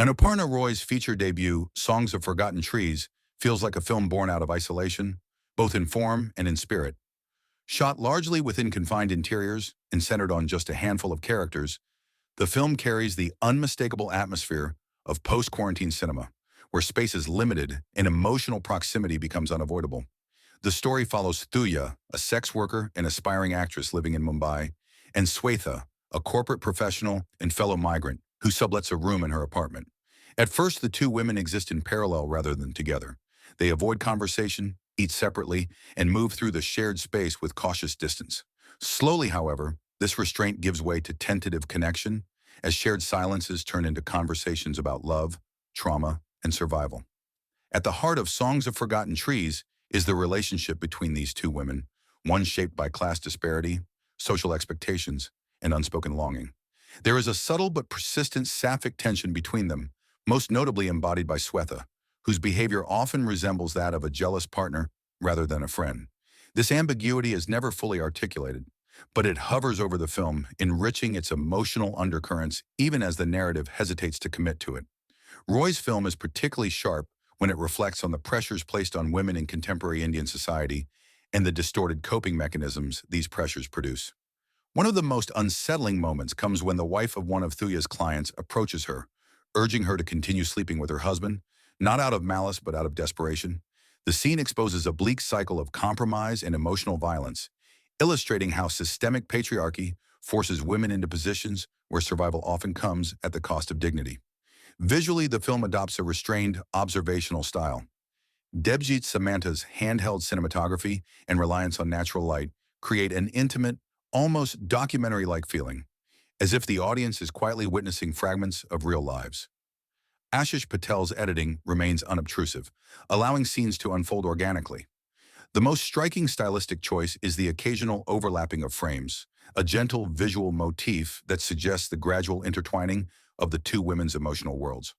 Anuparna Roy's feature debut, Songs of Forgotten Trees, feels like a film born out of isolation, both in form and in spirit. Shot largely within confined interiors and centered on just a handful of characters, the film carries the unmistakable atmosphere of post-quarantine cinema, where space is limited and emotional proximity becomes unavoidable. The story follows Thuya, a sex worker and aspiring actress living in Mumbai, and Swetha, a corporate professional and fellow migrant who sublets a room in her apartment. At first, the two women exist in parallel rather than together. They avoid conversation, eat separately, and move through the shared space with cautious distance. Slowly, however, this restraint gives way to tentative connection as shared silences turn into conversations about love, trauma, and survival. At the heart of Songs of Forgotten Trees is the relationship between these two women, one shaped by class disparity, social expectations, and unspoken longing. There is a subtle but persistent sapphic tension between them, most notably embodied by Swetha, whose behavior often resembles that of a jealous partner rather than a friend. This ambiguity is never fully articulated, but it hovers over the film, enriching its emotional undercurrents even as the narrative hesitates to commit to it. Roy's film is particularly sharp when it reflects on the pressures placed on women in contemporary Indian society and the distorted coping mechanisms these pressures produce. One of the most unsettling moments comes when the wife of one of Thuya's clients approaches her, urging her to continue sleeping with her husband, not out of malice but out of desperation. The scene exposes a bleak cycle of compromise and emotional violence, illustrating how systemic patriarchy forces women into positions where survival often comes at the cost of dignity. Visually, the film adopts a restrained, observational style. Debjit Samanta's handheld cinematography and reliance on natural light create an intimate, almost documentary-like feeling, as if the audience is quietly witnessing fragments of real lives. Ashish Patel's editing remains unobtrusive, allowing scenes to unfold organically. The most striking stylistic choice is the occasional overlapping of frames, a gentle visual motif that suggests the gradual intertwining of the two women's emotional worlds.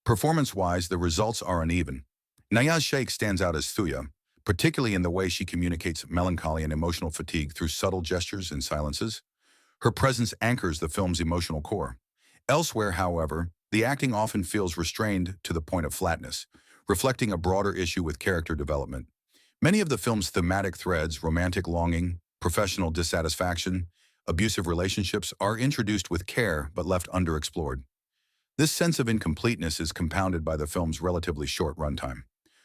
Performance-wise, the results are uneven. Naaz Shaikh stands out as Thuya, particularly in the way she communicates melancholy and emotional fatigue through subtle gestures and silences. Her presence anchors the film's emotional core. Elsewhere, however, the acting often feels restrained to the point of flatness, reflecting a broader issue with character development. Many of the film's thematic threads, romantic longing, professional dissatisfaction, abusive relationships, are introduced with care but left underexplored. This sense of incompleteness is compounded by the film's relatively short runtime.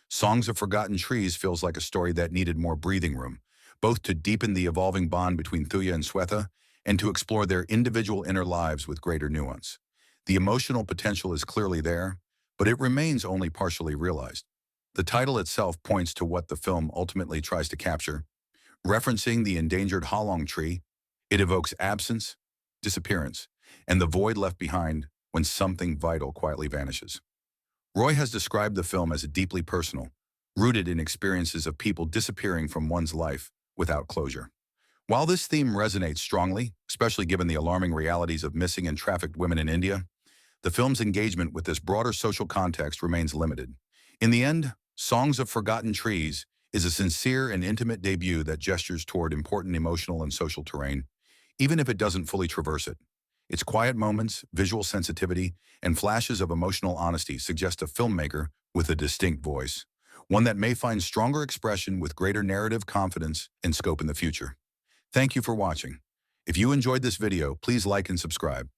Songs of Forgotten Trees feels like a story that needed more breathing room, both to deepen the evolving bond between Thuya and Swetha and to explore their individual inner lives with greater nuance. The emotional potential is clearly there, but it remains only partially realized. The title itself points to what the film ultimately tries to capture. Referencing the endangered halong tree, it evokes absence, disappearance, and the void left behind when something vital quietly vanishes. Roy has described the film as deeply personal, rooted in experiences of people disappearing from one's life without closure. While this theme resonates strongly, especially given the alarming realities of missing and trafficked women in India, the film's engagement with this broader social context remains limited. In the end, Songs of Forgotten Trees is a sincere and intimate debut that gestures toward important emotional and social terrain, even if it doesn't fully traverse it. Its quiet moments, visual sensitivity, and flashes of emotional honesty suggest a filmmaker with a distinct voice, one that may find stronger expression with greater narrative confidence and scope in the future. Thank you for watching. If you enjoyed this video, please like and subscribe.